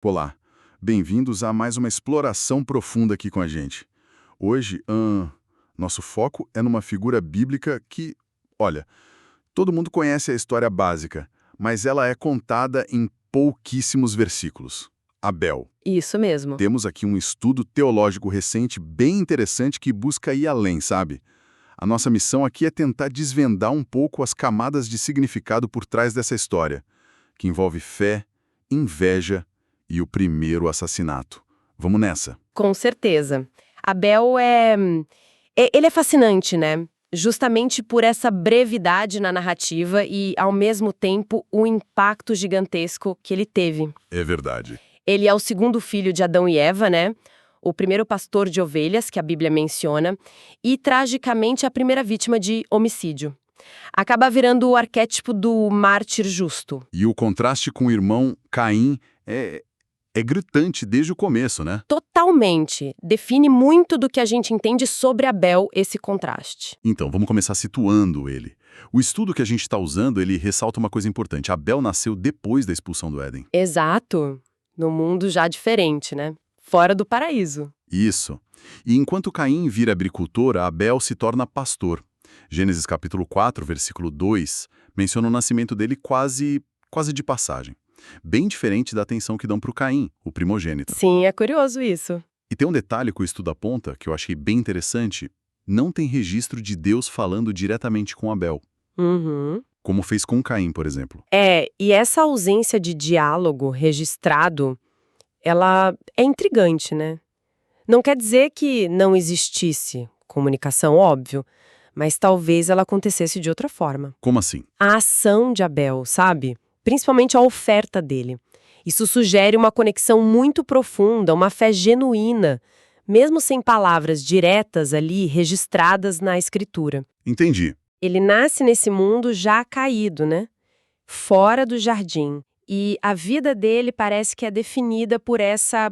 Olá, bem-vindos a mais uma exploração profunda aqui com a gente. Hoje, nosso foco é numa figura bíblica que, olha, todo mundo conhece a história básica, mas ela é contada em pouquíssimos versículos. Abel. Isso mesmo. Temos aqui um estudo teológico recente bem interessante que busca ir além, sabe? A nossa missão aqui é tentar desvendar um pouco as camadas de significado por trás dessa história, que envolve fé, inveja e o primeiro assassinato. Vamos nessa. Com certeza. Abel ele é fascinante, né? Justamente por essa brevidade na narrativa e, ao mesmo tempo, o impacto gigantesco que ele teve. É verdade. Ele é o segundo filho de Adão e Eva, né? O primeiro pastor de ovelhas, que a Bíblia menciona, e, tragicamente, a primeira vítima de homicídio. Acaba virando o arquétipo do mártir justo. E o contraste com o irmão Caim é gritante desde o começo, né? Totalmente. Define muito do que a gente entende sobre Abel, esse contraste. Então, vamos começar situando ele. O estudo que a gente está usando, ele ressalta uma coisa importante. Abel nasceu depois da expulsão do Éden. Exato. No mundo já diferente, né? Fora do paraíso. Isso. E enquanto Caim vira agricultor, Abel se torna pastor. Gênesis capítulo 4, versículo 2, menciona o nascimento dele quase de passagem. Bem diferente da atenção que dão para o Caim, o primogênito. Sim, é curioso isso. E tem um detalhe que o estudo aponta, que eu achei bem interessante. Não tem registro de Deus falando diretamente com Abel, Uhum. como fez com Caim, por exemplo. E essa ausência de diálogo registrado, ela é intrigante, né? Não quer dizer que não existisse comunicação, óbvio, mas talvez ela acontecesse de outra forma. Como assim? A ação de Abel, sabe? Principalmente a oferta dele. Isso sugere uma conexão muito profunda, uma fé genuína, mesmo sem palavras diretas ali registradas na escritura. Entendi. Ele nasce nesse mundo já caído, né? Fora do jardim. E a vida dele parece que é definida por essa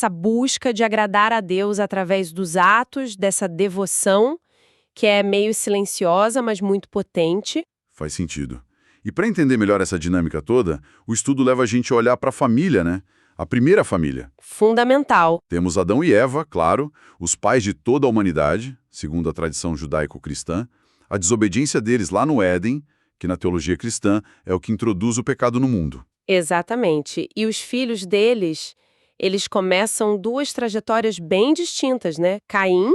busca de agradar a Deus através dos atos, dessa devoção, que é meio silenciosa, mas muito potente. Faz sentido. E para entender melhor essa dinâmica toda, o estudo leva a gente a olhar para a família, né? A primeira família. Fundamental. Temos Adão e Eva, claro, os pais de toda a humanidade, segundo a tradição judaico-cristã, a desobediência deles lá no Éden, que na teologia cristã é o que introduz o pecado no mundo. Exatamente. E os filhos deles, eles começam duas trajetórias bem distintas, né? Caim,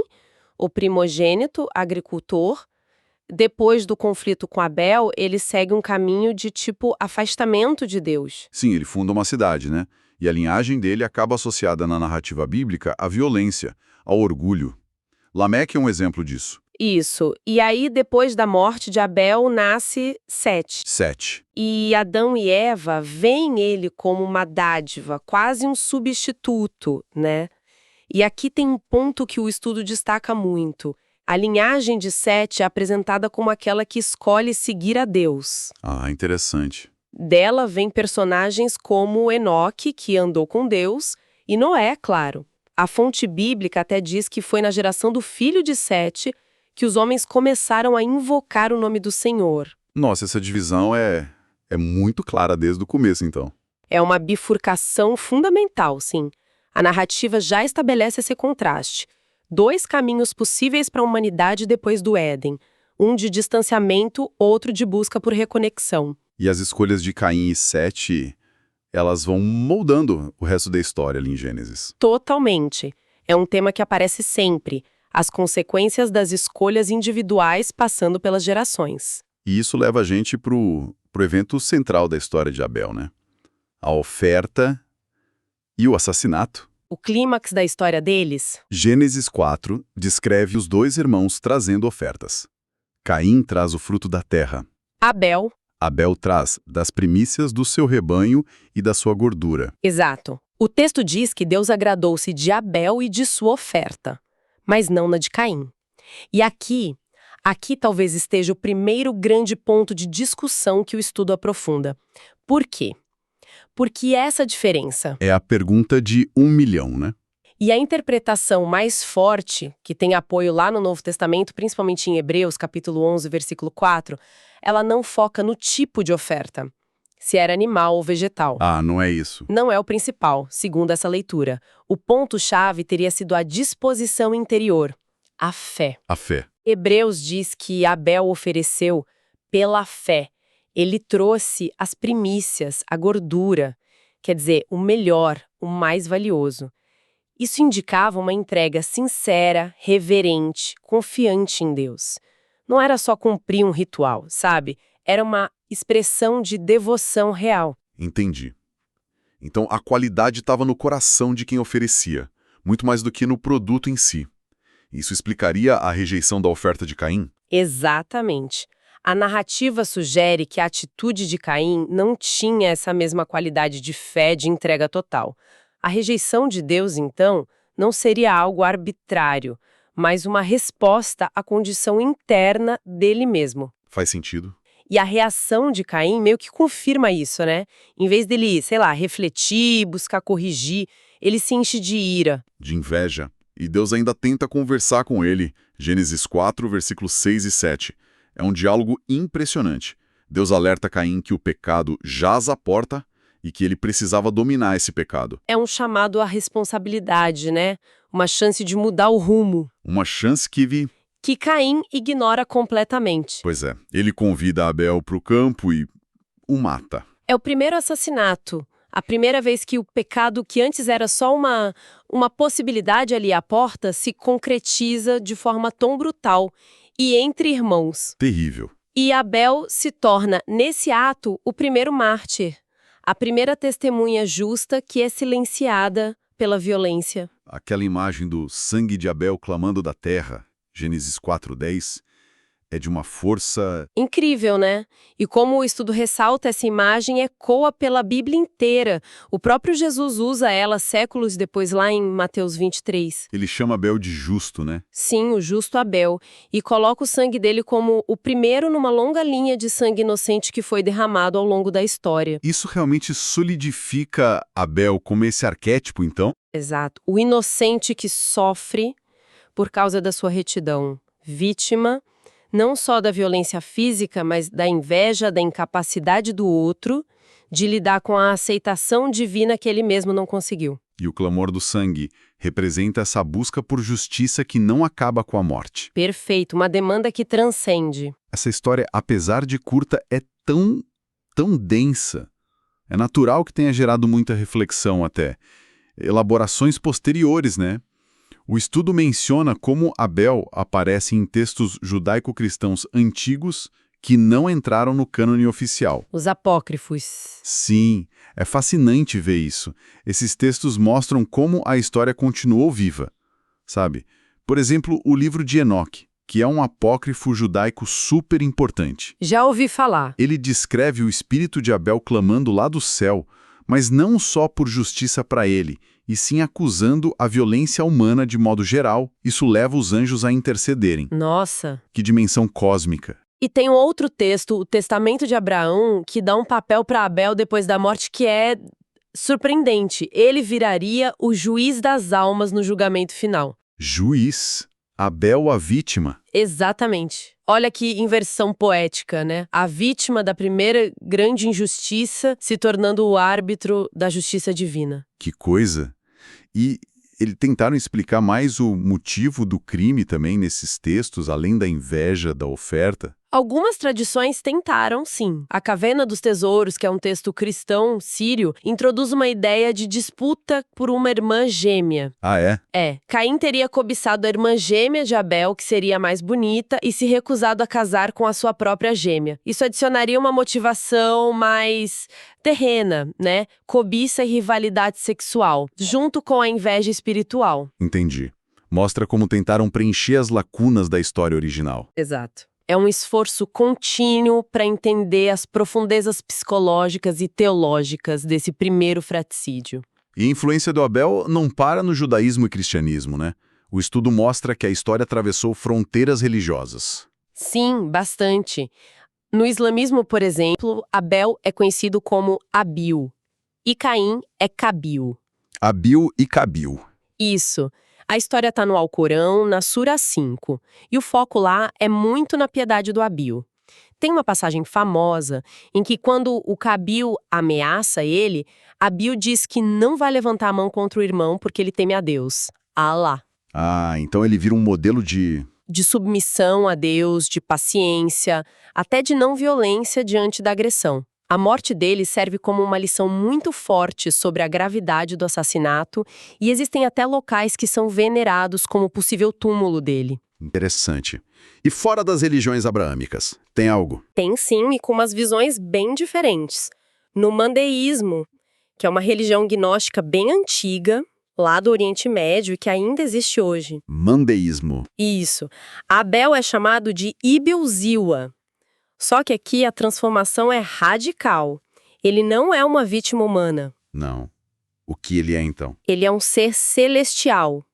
o primogênito, agricultor. Depois do conflito com Abel, ele segue um caminho de tipo afastamento de Deus. Sim, ele funda uma cidade, né? E a linhagem dele acaba associada na narrativa bíblica à violência, ao orgulho. Lameque é um exemplo disso. Isso. E aí, depois da morte de Abel, nasce Sete. 7. E Adão e Eva veem ele como uma dádiva, quase um substituto, né? E aqui tem um ponto que o estudo destaca muito. A linhagem de Sete é apresentada como aquela que escolhe seguir a Deus. Ah, interessante. Dela vem personagens como Enoque, que andou com Deus, e Noé, claro. A fonte bíblica até diz que foi na geração do filho de Sete que os homens começaram a invocar o nome do Senhor. Nossa, essa divisão é muito clara desde o começo, então. É uma bifurcação fundamental, sim. A narrativa já estabelece esse contraste. Dois caminhos possíveis para a humanidade depois do Éden. Um de distanciamento, outro de busca por reconexão. E as escolhas de Caim e Sete, elas vão moldando o resto da história ali em Gênesis. Totalmente. É um tema que aparece sempre. As consequências das escolhas individuais passando pelas gerações. E isso leva a gente pro evento central da história de Abel, né? A oferta e o assassinato. O clímax da história deles? Gênesis 4 descreve os dois irmãos trazendo ofertas. Caim traz o fruto da terra. Abel. Abel traz das primícias do seu rebanho e da sua gordura. Exato. O texto diz que Deus agradou-se de Abel e de sua oferta, mas não na de Caim. E aqui talvez esteja o primeiro grande ponto de discussão que o estudo aprofunda. Por quê? Por que essa diferença? É a pergunta de 1 milhão, né? E a interpretação mais forte, que tem apoio lá no Novo Testamento, principalmente em Hebreus, capítulo 11, versículo 4, ela não foca no tipo de oferta. se era animal ou vegetal. Ah, não é isso. Não é o principal, segundo essa leitura. O ponto-chave teria sido a disposição interior, a fé. A fé. Hebreus diz que Abel ofereceu pela fé. Ele trouxe as primícias, a gordura, quer dizer, o melhor, o mais valioso. Isso indicava uma entrega sincera, reverente, confiante em Deus. Não era só cumprir um ritual, sabe? Era uma expressão de devoção real. Entendi. Então, a qualidade estava no coração de quem oferecia, muito mais do que no produto em si. Isso explicaria a rejeição da oferta de Caim? Exatamente. A narrativa sugere que a atitude de Caim não tinha essa mesma qualidade de fé de entrega total. A rejeição de Deus, então, não seria algo arbitrário, mas uma resposta à condição interna dele mesmo. Faz sentido. E a reação de Caim meio que confirma isso, né? Em vez dele, sei lá, refletir, buscar corrigir, ele se enche de ira. De inveja. E Deus ainda tenta conversar com ele. Gênesis 4, versículos 6 e 7. É um diálogo impressionante. Deus alerta Caim que o pecado jaz à porta e que ele precisava dominar esse pecado. É um chamado à responsabilidade, né? Uma chance de mudar o rumo. Uma chance Que Caim ignora completamente. Pois é, ele convida Abel para o campo e o mata. É o primeiro assassinato. A primeira vez que o pecado, que antes era só uma possibilidade ali à porta, se concretiza de forma tão brutal e entre irmãos. Terrível. E Abel se torna, nesse ato, o primeiro mártir. A primeira testemunha justa que é silenciada pela violência. Aquela imagem do sangue de Abel clamando da terra, Gênesis 4:10, é de uma força... Incrível, né? E como o estudo ressalta, essa imagem ecoa pela Bíblia inteira. O próprio Jesus usa ela séculos depois lá em Mateus 23. Ele chama Abel de justo, né? Sim, o justo Abel. E coloca o sangue dele como o primeiro numa longa linha de sangue inocente que foi derramado ao longo da história. Isso realmente solidifica Abel como esse arquétipo, então? Exato. O inocente que sofre por causa da sua retidão. Vítima, não só da violência física, mas da inveja, da incapacidade do outro de lidar com a aceitação divina que ele mesmo não conseguiu. E o clamor do sangue representa essa busca por justiça que não acaba com a morte. Perfeito, uma demanda que transcende. Essa história, apesar de curta, é tão densa. É natural que tenha gerado muita reflexão até. Elaborações posteriores, né? O estudo menciona como Abel aparece em textos judaico-cristãos antigos que não entraram no cânone oficial. Os apócrifos. Sim, é fascinante ver isso. Esses textos mostram como a história continuou viva, sabe? Por exemplo, o livro de Enoque, que é um apócrifo judaico super importante. Já ouvi falar. Ele descreve o espírito de Abel clamando lá do céu, mas não só por justiça para ele, e sim acusando a violência humana de modo geral. Isso leva os anjos a intercederem. Nossa! Que dimensão cósmica! E tem um outro texto, o Testamento de Abraão, que dá um papel para Abel depois da morte que é surpreendente. Ele viraria o juiz das almas no julgamento final. Juiz? Abel a vítima? Exatamente. Olha que inversão poética, né? A vítima da primeira grande injustiça se tornando o árbitro da justiça divina. Que coisa! E eles tentaram explicar mais o motivo do crime também nesses textos, além da inveja da oferta? Algumas tradições tentaram, sim. A Caverna dos Tesouros, que é um texto cristão sírio, introduz uma ideia de disputa por uma irmã gêmea. Ah, é? É. Caim teria cobiçado a irmã gêmea de Abel, que seria a mais bonita, e se recusado a casar com a sua própria gêmea. Isso adicionaria uma motivação mais terrena, né? Cobiça e rivalidade sexual, junto com a inveja espiritual. Entendi. Mostra como tentaram preencher as lacunas da história original. Exato. É um esforço contínuo para entender as profundezas psicológicas e teológicas desse primeiro fratricídio. E a influência do Abel não para no judaísmo e cristianismo, né? O estudo mostra que a história atravessou fronteiras religiosas. Sim, bastante. No islamismo, por exemplo, Abel é conhecido como Abil e Caim é Cabil. Abil e Cabil. Isso. A história está no Alcorão, na Sura 5, e o foco lá é muito na piedade do Abil. Tem uma passagem famosa em que quando o Cabil ameaça ele, Abil diz que não vai levantar a mão contra o irmão porque ele teme a Deus, Alá. Ah, então ele vira um modelo De submissão a Deus, de paciência, até de não violência diante da agressão. A morte dele serve como uma lição muito forte sobre a gravidade do assassinato e existem até locais que são venerados como possível túmulo dele. Interessante. E fora das religiões abraâmicas, tem algo? Tem sim, e com umas visões bem diferentes. No mandeísmo, que é uma religião gnóstica bem antiga, lá do Oriente Médio e que ainda existe hoje. Mandeísmo. Isso. Abel é chamado de Ibilziwa. Só que aqui a transformação é radical. Ele não é uma vítima humana. Não. O que ele é, então? Ele é um ser celestial,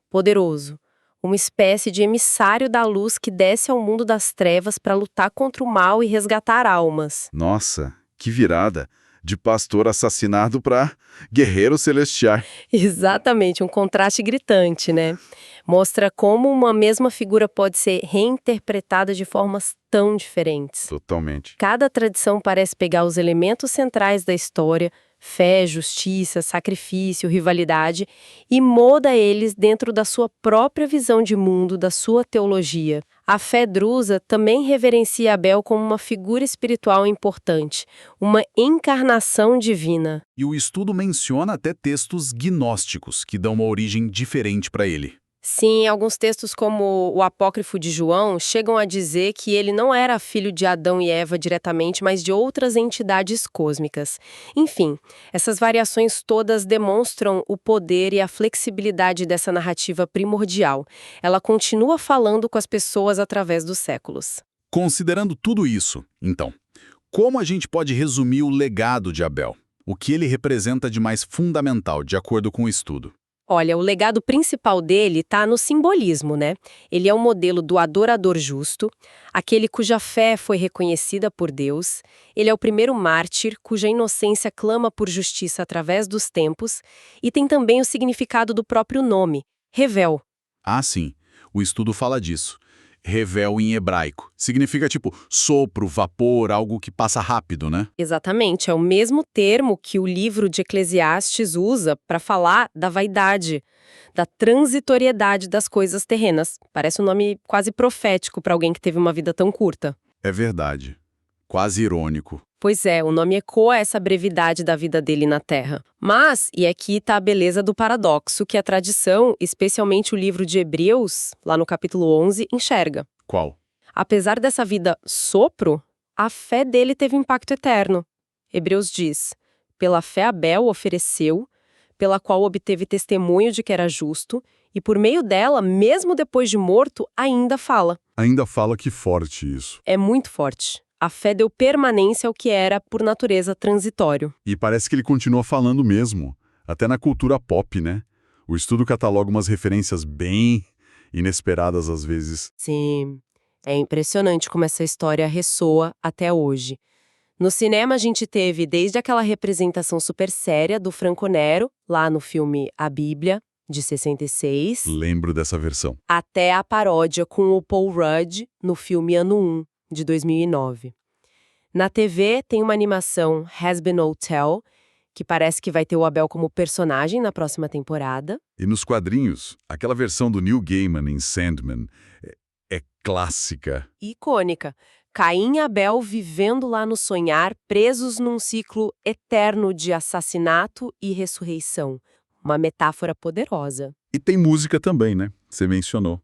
poderoso. Uma espécie de emissário da luz que desce ao mundo das trevas para lutar contra o mal e resgatar almas. Nossa, que virada. De pastor assassinado para guerreiro celestial. Exatamente, um contraste gritante, né? Mostra como uma mesma figura pode ser reinterpretada de formas tão diferentes. Totalmente. Cada tradição parece pegar os elementos centrais da história, fé, justiça, sacrifício, rivalidade, e moda eles dentro da sua própria visão de mundo, da sua teologia. A fé drusa também reverencia Abel como uma figura espiritual importante, uma encarnação divina. E o estudo menciona até textos gnósticos, que dão uma origem diferente para ele. Sim, alguns textos como o Apócrifo de João chegam a dizer que ele não era filho de Adão e Eva diretamente, mas de outras entidades cósmicas. Enfim, essas variações todas demonstram o poder e a flexibilidade dessa narrativa primordial. Ela continua falando com as pessoas através dos séculos. Considerando tudo isso, então, como a gente pode resumir o legado de Abel? O que ele representa de mais fundamental, de acordo com o estudo? Olha, o legado principal dele está no simbolismo, né? Ele é um modelo do adorador justo, aquele cuja fé foi reconhecida por Deus. Ele é o primeiro mártir, cuja inocência clama por justiça através dos tempos. E tem também o significado do próprio nome, Revel. Ah, sim. O estudo fala disso. Revel em hebraico. Significa tipo sopro, vapor, algo que passa rápido, né? Exatamente, é o mesmo termo que o livro de Eclesiastes usa para falar da vaidade, da transitoriedade das coisas terrenas. Parece um nome quase profético para alguém que teve uma vida tão curta. É verdade. Quase irônico. Pois é, o nome ecoa essa brevidade da vida dele na Terra. Mas, e aqui está a beleza do paradoxo que a tradição, especialmente o livro de Hebreus, lá no capítulo 11, enxerga. Qual? Apesar dessa vida sopro, a fé dele teve impacto eterno. Hebreus diz, pela fé Abel ofereceu, pela qual obteve testemunho de que era justo, e por meio dela, mesmo depois de morto, ainda fala. Ainda fala que forte isso. É muito forte. A fé deu permanência ao que era, por natureza, transitório. E parece que ele continua falando mesmo, até na cultura pop, né? O estudo cataloga umas referências bem inesperadas às vezes. Sim, é impressionante como essa história ressoa até hoje. No cinema a gente teve desde aquela representação super séria do Franco Nero, lá no filme A Bíblia, de 66, Lembro dessa versão. até a paródia com o Paul Rudd no filme Ano 1, de 2009. Na TV tem uma animação Has Been Hotel, que parece que vai ter o Abel como personagem na próxima temporada. E nos quadrinhos, aquela versão do Neil Gaiman em Sandman é clássica. Icônica. Caim e Abel vivendo lá no sonhar, presos num ciclo eterno de assassinato e ressurreição. Uma metáfora poderosa. E tem música também, né? Você mencionou.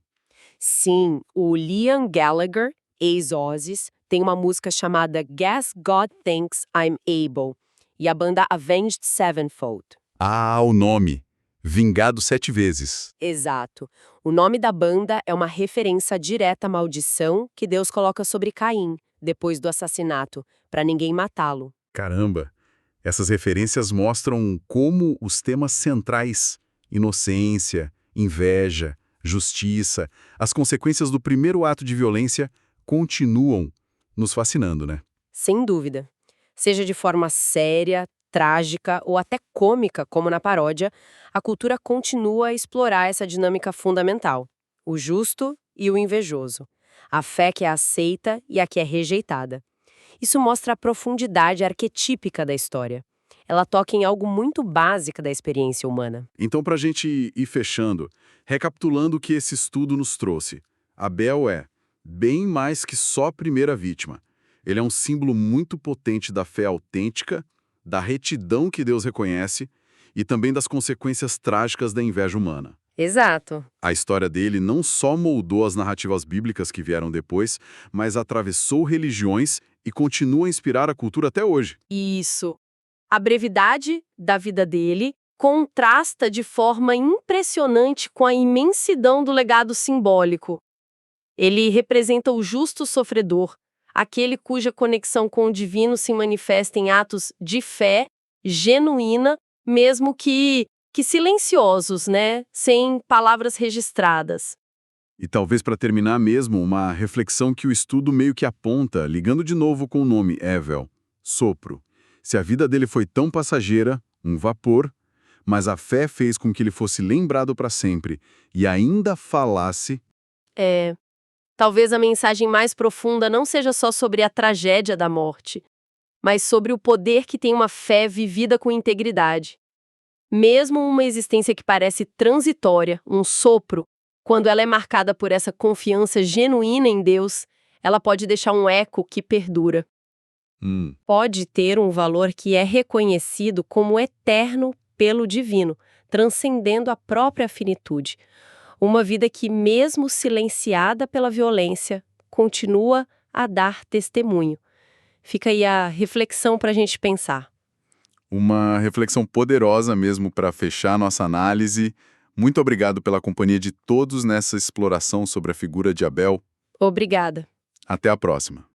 Sim, o Liam Gallagher, ex-Ozzy, tem uma música chamada Guess God Thinks I'm Able, e a banda Avenged Sevenfold. Ah, o nome. Vingado 7 vezes. Exato. O nome da banda é uma referência direta à maldição que Deus coloca sobre Caim, depois do assassinato, para ninguém matá-lo. Caramba! Essas referências mostram como os temas centrais, inocência, inveja, justiça, as consequências do primeiro ato de violência continuam nos fascinando, né? Sem dúvida. Seja de forma séria, trágica ou até cômica, como na paródia, a cultura continua a explorar essa dinâmica fundamental, o justo e o invejoso. a fé que é aceita e a que é rejeitada. Isso mostra a profundidade arquetípica da história. Ela toca em algo muito básico da experiência humana. Então, para a gente ir fechando, recapitulando o que esse estudo nos trouxe, Abel é bem mais que só a primeira vítima. Ele é um símbolo muito potente da fé autêntica, da retidão que Deus reconhece e também das consequências trágicas da inveja humana. Exato. A história dele não só moldou as narrativas bíblicas que vieram depois, mas atravessou religiões e continua a inspirar a cultura até hoje. Isso. A brevidade da vida dele contrasta de forma impressionante com a imensidão do legado simbólico. Ele representa o justo sofredor, aquele cuja conexão com o divino se manifesta em atos de fé genuína, mesmo que silenciosos, né? Sem palavras registradas. E talvez para terminar mesmo, uma reflexão que o estudo meio que aponta, ligando de novo com o nome Evel, sopro. Se a vida dele foi tão passageira, um vapor, mas a fé fez com que ele fosse lembrado para sempre e ainda falasse. Talvez a mensagem mais profunda não seja só sobre a tragédia da morte, mas sobre o poder que tem uma fé vivida com integridade. Mesmo uma existência que parece transitória, um sopro, quando ela é marcada por essa confiança genuína em Deus, ela pode deixar um eco que perdura. Pode ter um valor que é reconhecido como eterno pelo divino, transcendendo a própria finitude. Uma vida que, mesmo silenciada pela violência, continua a dar testemunho. Fica aí a reflexão para a gente pensar. Uma reflexão poderosa mesmo para fechar nossa análise. Muito obrigado pela companhia de todos nessa exploração sobre a figura de Abel. Obrigada. Até a próxima.